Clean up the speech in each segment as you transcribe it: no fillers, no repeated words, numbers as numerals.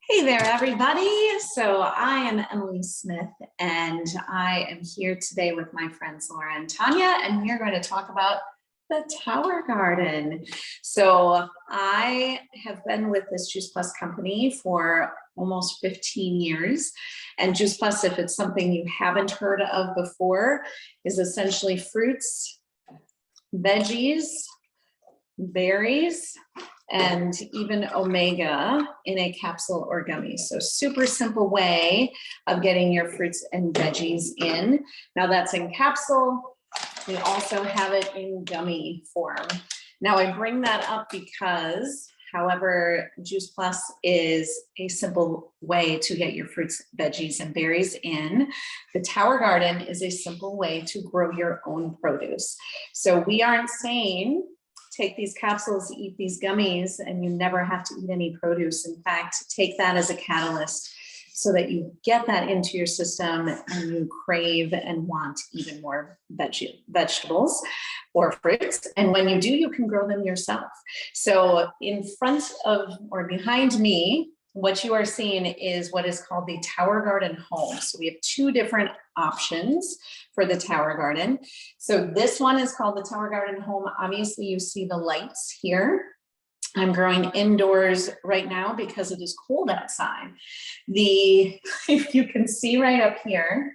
Hey there, everybody. So I am Emily Smith, and I am here today with my friends Laura and Tanya, and we are going to talk about the Tower Garden. So I have been with this Juice Plus company for almost 15 years. And Juice Plus, if it's something you haven't heard of before, is essentially fruits, veggies, berries, and even omega in a capsule or gummy. So super simple way of getting your fruits and veggies in. Now that's in capsule. We also have it in gummy form. Now I bring that up because, however, Juice Plus is a simple way to get your fruits, veggies, and berries in. The Tower Garden is a simple way to grow your own produce. So we aren't saying take these capsules, eat these gummies, and you never have to eat any produce. In fact, take that as a catalyst so that you get that into your system and you crave and want even more vegetables or fruits. And when you do, you can grow them yourself. So in front of or behind me, what you are seeing is what is called the Tower Garden Home. So we have two different options for the Tower Garden. So this one is called the Tower Garden Home. Obviously you see the lights here. I'm growing indoors right now because it is cold outside. If you can see right up here,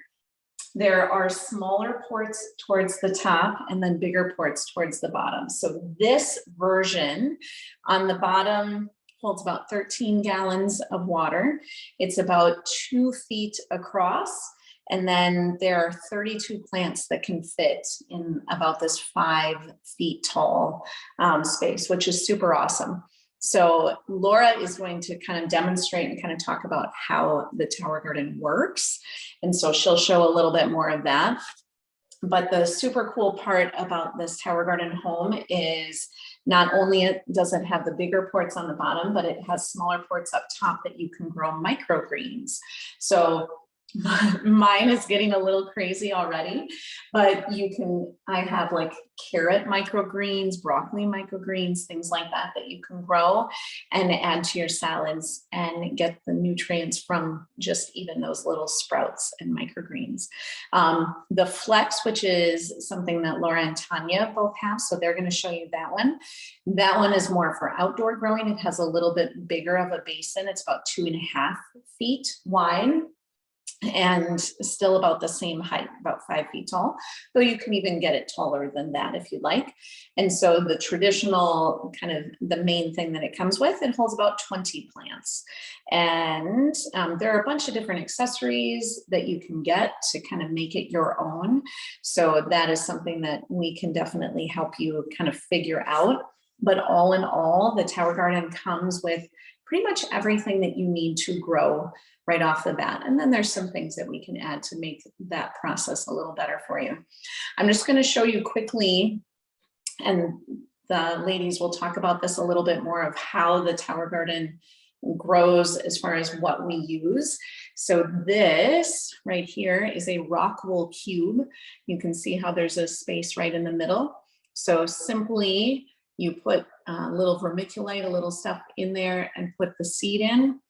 there are smaller ports towards the top and then bigger ports towards the bottom. So this version on the bottom holds about 13 gallons of water. It's about 2 feet across. And then there are 32 plants that can fit in about this 5 feet tall space, which is super awesome. So Laura is going to kind of demonstrate and kind of talk about how the Tower Garden works. And so she'll show a little bit more of that. But the super cool part about this Tower Garden Home is not only does it have the bigger ports on the bottom, but it has smaller ports up top that you can grow microgreens. So mine is getting a little crazy already, but I have like carrot microgreens, broccoli microgreens, things like that you can grow and add to your salads and get the nutrients from just even those little sprouts and microgreens. The Flex, which is something that Laura and Tanya both have, so they're going to show you that one. That one is more for outdoor growing. It has a little bit bigger of a basin. It's about 2.5 feet wide and still about the same height, about 5 feet tall, though you can even get it taller than that if you'd like. And so the traditional kind of the main thing that it comes with, it holds about 20 plants. And there are a bunch of different accessories that you can get to kind of make it your own. So that is something that we can definitely help you kind of figure out. But all in all, the Tower Garden comes with pretty much everything that you need to grow right off the bat. And then there's some things that we can add to make that process a little better for you. I'm just going to show you quickly, and the ladies will talk about this a little bit more of how the Tower Garden grows as far as what we use. So this right here is a rock wool cube. You can see how there's a space right in the middle. So simply you put a little vermiculite, a little stuff in there and put the seed in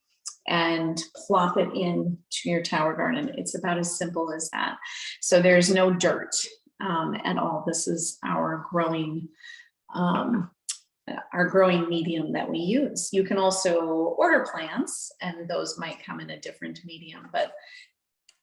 and plop it in to your Tower Garden. It's about as simple as that. So there's no dirt at all. This is our growing medium that we use. You can also order plants and those might come in a different medium, but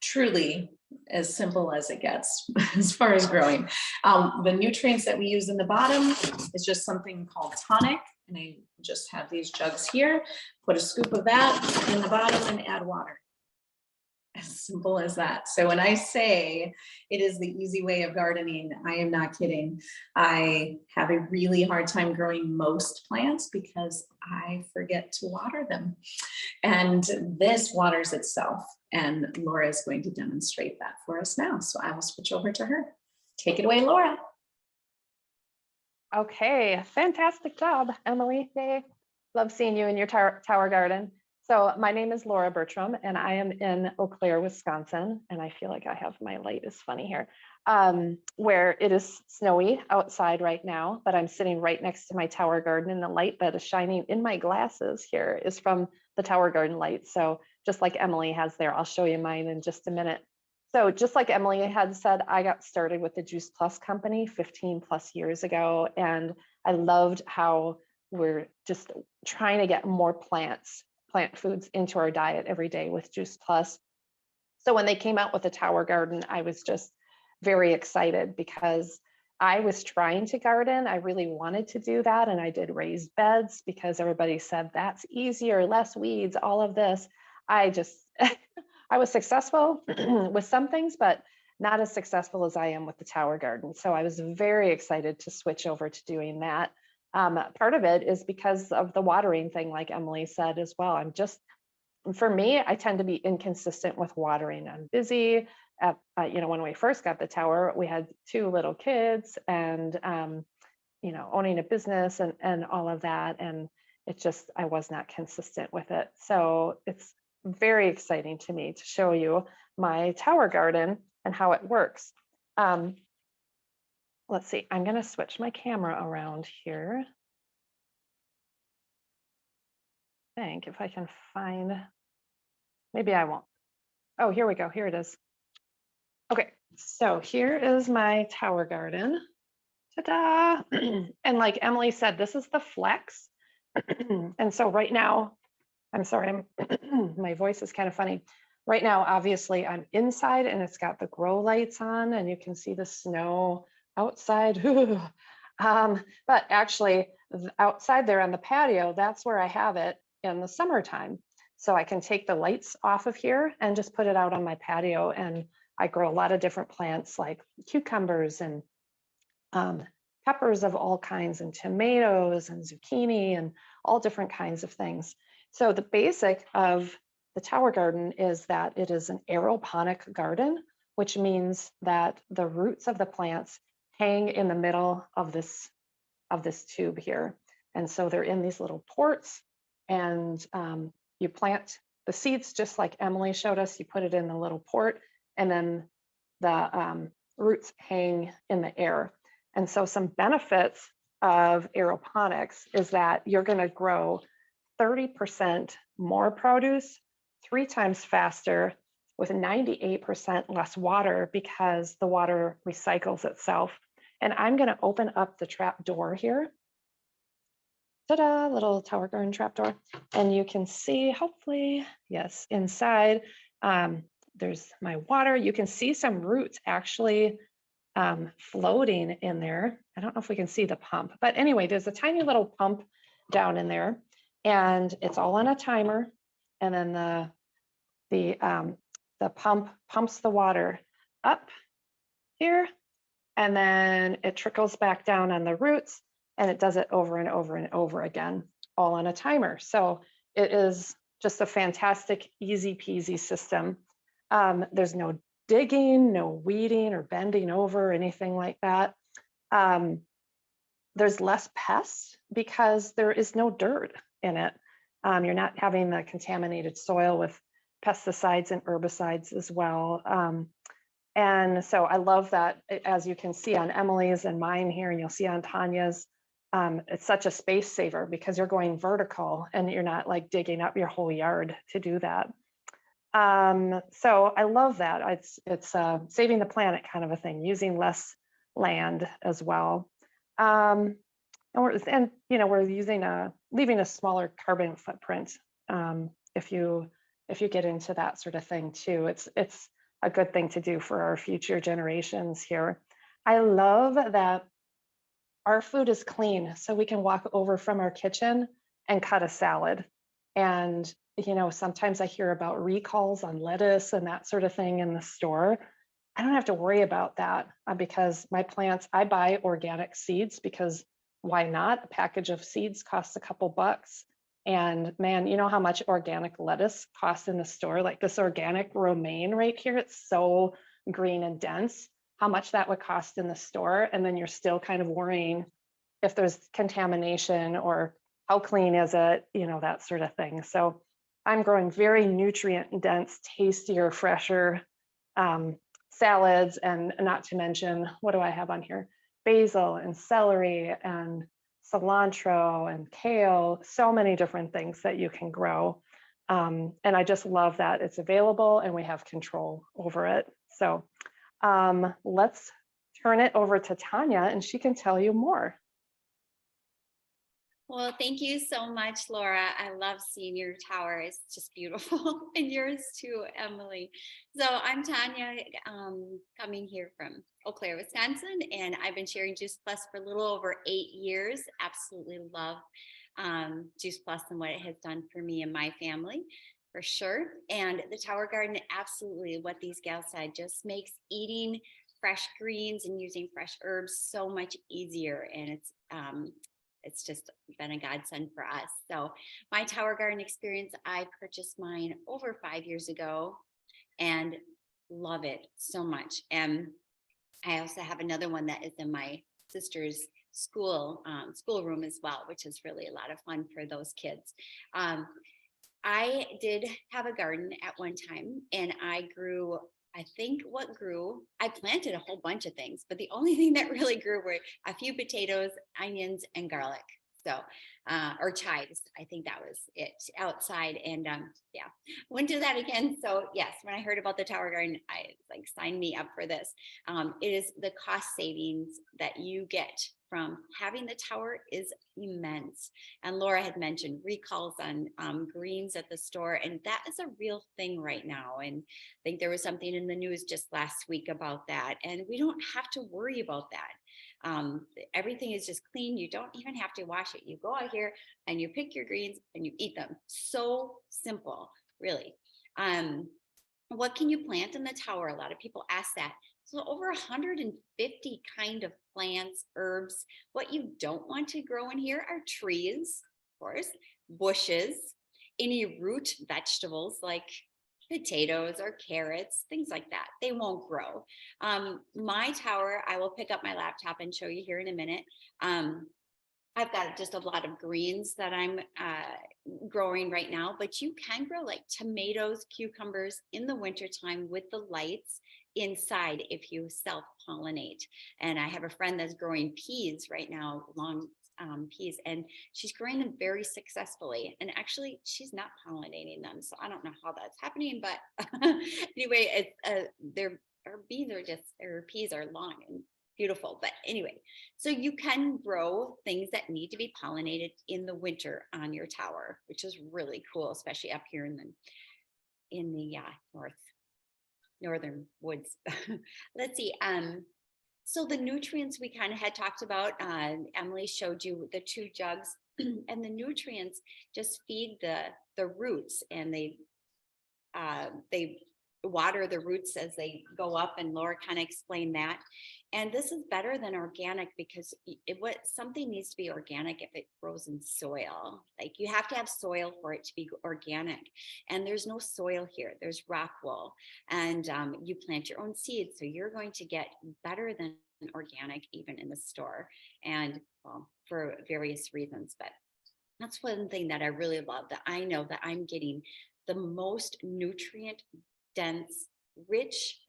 truly as simple as it gets as far as growing. The nutrients that we use in the bottom is just something called tonic. And I just have these jugs here, put a scoop of that in the bottom and add water. As simple as that. So when I say it is the easy way of gardening, I am not kidding. I have a really hard time growing most plants because I forget to water them. And this waters itself. And Laura is going to demonstrate that for us now. So I will switch over to her. Take it away, Laura. Okay, fantastic job, Emily. Yay. Love seeing you in your tower garden. So my name is Laura Bertram and I am in Eau Claire, Wisconsin. And I feel like I have my light is funny here. where it is snowy outside right now, but I'm sitting right next to my tower garden, and the light that is shining in my glasses here is from the tower garden light. So just like Emily has there, I'll show you mine in just a minute. So just like Emily had said, I got started with the Juice Plus company 15 plus years ago, and I loved how we're just trying to get more plant foods into our diet every day with Juice Plus. So when they came out with the tower garden, I was just very excited because I was trying to garden. I really wanted to do that. And I did raised beds because everybody said that's easier, less weeds, all of this. I just, I was successful with some things, but not as successful as I am with the tower garden. So I was very excited to switch over to doing that. Part of it is because of the watering thing, like Emily said as well. For me, I tend to be inconsistent with watering. I'm busy. When we first got the tower, we had 2 little kids and, owning a business and all of that. And I was not consistent with it. So it's very exciting to me to show you my tower garden and how it works. Let's see, I'm going to switch my camera around here. I think if I can find, maybe I won't. Oh, here we go. Here it is. Okay, so here is my tower garden. Ta-da! And like Emily said, this is the flex. And so right now, I'm sorry, my voice is kind of funny. Right now, obviously, I'm inside and it's got the grow lights on and you can see the snow outside. But actually, outside there on the patio, that's where I have it in the summertime. So I can take the lights off of here and just put it out on my patio. And I grow a lot of different plants like cucumbers and peppers of all kinds and tomatoes and zucchini and all different kinds of things. So the basic of the tower garden is that it is an aeroponic garden, which means that the roots of the plants hang in the middle of this tube here. And so they're in these little ports, and you plant the seeds just like Emily showed us. You put it in the little port, and then the roots hang in the air. And so some benefits of aeroponics is that you're going to grow 30% more produce 3 times faster with 98% less water because the water recycles itself. And I'm going to open up the trap door here. Ta-da, little tower garden trap door. And you can see, hopefully, yes, inside, there's my water. You can see some roots actually floating in there. I don't know if we can see the pump, but anyway, there's a tiny little pump down in there, and it's all on a timer. And then the pump pumps the water up here, and then it trickles back down on the roots, and it does it over and over and over again, all on a timer. So it is just a fantastic, easy peasy system. There's no digging, no weeding or bending over, anything like that. There's less pests because there is no dirt in it. You're not having the contaminated soil with pesticides and herbicides as well. And so I love that, as you can see on Emily's and mine here, and you'll see on Tanya's, it's such a space saver because you're going vertical and you're not like digging up your whole yard to do that. So I love that. It's saving the planet kind of a thing, using less land as well. And we're using leaving a smaller carbon footprint. If you get into that sort of thing too, it's a good thing to do for our future generations here. I love that our food is clean, so we can walk over from our kitchen and cut a salad. And sometimes I hear about recalls on lettuce and that sort of thing in the store. I don't have to worry about that because my plants, I buy organic seeds because why not? A package of seeds costs a couple bucks. And man, you know how much organic lettuce costs in the store? Like this organic romaine right here, it's so green and dense, how much that would cost in the store. And then you're still kind of worrying if there's contamination or how clean is it, that sort of thing. So I'm growing very nutrient dense, tastier, fresher salads, and not to mention, what do I have on here? Basil and celery and cilantro and kale, so many different things that you can grow. And I just love that it's available and we have control over it. So let's turn it over to Tanya and she can tell you more. Well, thank you so much, Laura. I love seeing your tower. It's just beautiful. And yours too, Emily. So I'm Tanya, coming here from Eau Claire, Wisconsin, and I've been sharing Juice Plus for a little over 8 years. Absolutely love Juice Plus and what it has done for me and my family, for sure. And the Tower Garden, absolutely what these gals said, just makes eating fresh greens and using fresh herbs so much easier. And it's just been a godsend for us. So my Tower Garden experience, I purchased mine over 5 years ago and love it so much. And I also have another one that is in my sister's schoolroom as well, which is really a lot of fun for those kids. I did have a garden at one time and I grew, I planted a whole bunch of things, but the only thing that really grew were a few potatoes, onions, and garlic. So, or chives, I think that was it outside. And yeah, wouldn't do that again. So yes, when I heard about the Tower Garden, I like, sign me up for this. It is the cost savings that you get from having the tower is immense. And Laura had mentioned recalls on greens at the store, and that is a real thing right now. And I think there was something in the news just last week about that. And we don't have to worry about that. Everything is just clean. You don't even have to wash it. You go out here and you pick your greens and you eat them. So simple, really. What can you plant in the tower? A lot of people ask that. So over 150 kind of plants, herbs. What you don't want to grow in here are trees, of course, bushes, any root vegetables like potatoes or carrots, things like that. They won't grow. My tower, I will pick up my laptop and show you here in a minute. I've got just a lot of greens that I'm growing right now, but you can grow like tomatoes, cucumbers in the wintertime with the lights inside if you self-pollinate. And I have a friend that's growing peas right now, long peas, and she's growing them very successfully. And actually, she's not pollinating them, so I don't know how that's happening. But anyway, their peas are long and beautiful. But anyway, so you can grow things that need to be pollinated in the winter on your tower, which is really cool, especially up here in the northern woods. Let's see. So the nutrients we kind of had talked about, Emily showed you the 2 jugs, and the nutrients just feed the roots, and they water the roots as they go up, and Laura kind of explained that. And this is better than organic because something needs to be organic if it grows in soil. Like you have to have soil for it to be organic, and there's no soil here. There's rock wool, and you plant your own seeds, so you're going to get better than organic even in the store, and well, for various reasons. But that's one thing that I really love, that I know that I'm getting the most nutrient dense, rich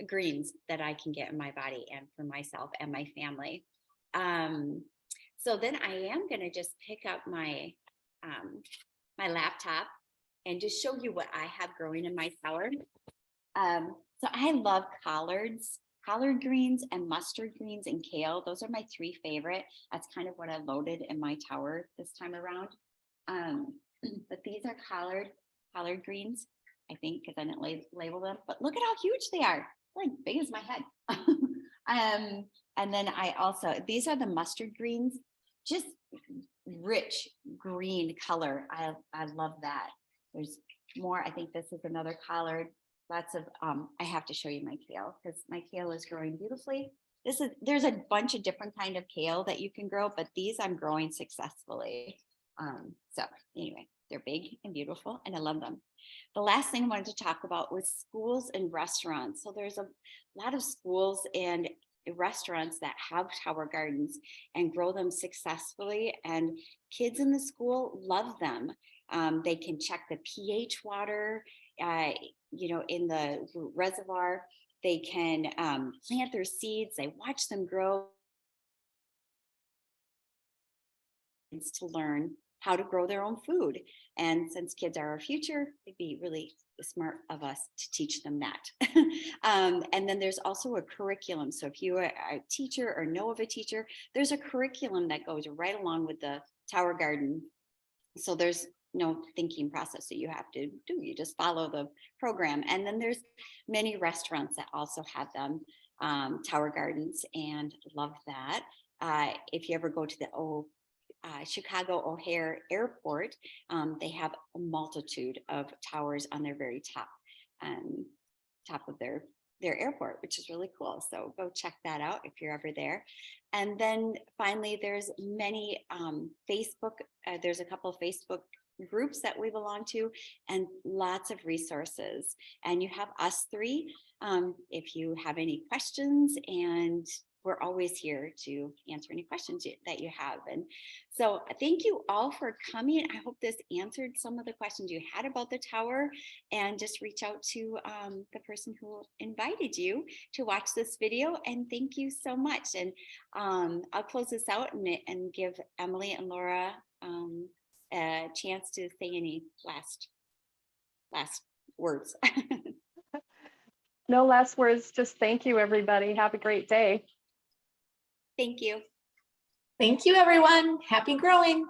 greens that I can get in my body and for myself and my family. So then I am going to just pick up my my laptop and just show you what I have growing in my tower. So I love collard greens and mustard greens and kale. Those are my 3 favorite. That's kind of what I loaded in my tower this time around. But these are collard greens, I think, because I didn't label them. But look at how huge they are. They're like big as my head. And then these are the mustard greens, just rich green color. I love that. There's more. I think this is another collard. Lots of, I have to show you my kale because my kale is growing beautifully. There's a bunch of different kind of kale that you can grow, but these I'm growing successfully. So anyway, they're big and beautiful and I love them. The last thing I wanted to talk about was schools and restaurants. So there's a lot of schools and restaurants that have tower gardens and grow them successfully, and kids in the school love them. They can check the pH water, in the reservoir, They can plant their seeds. They watch them grow. To learn how to grow their own food. And since kids are our future, it'd be really smart of us to teach them that. And then there's also a curriculum. So if you are a teacher or know of a teacher, there's a curriculum that goes right along with the Tower Garden. So there's no thinking process that you have to do. You just follow the program. And then there's many restaurants that also have them, Tower Gardens, and love that. If you ever go to the Chicago O'Hare Airport, they have a multitude of towers on their very top of their airport, which is really cool. So go check that out if you're ever there. And then finally, there's many Facebook, there's a couple of Facebook groups that we belong to, and lots of resources. And you have us three if you have any questions, and we're always here to answer any questions that you have. And so thank you all for coming. I hope this answered some of the questions you had about the tower, and just reach out to the person who invited you to watch this video. And thank you so much. And I'll close this out and give Emily and Laura a chance to say any last words. No last words, just thank you, everybody. Have a great day. Thank you. Thank you, everyone. Happy growing.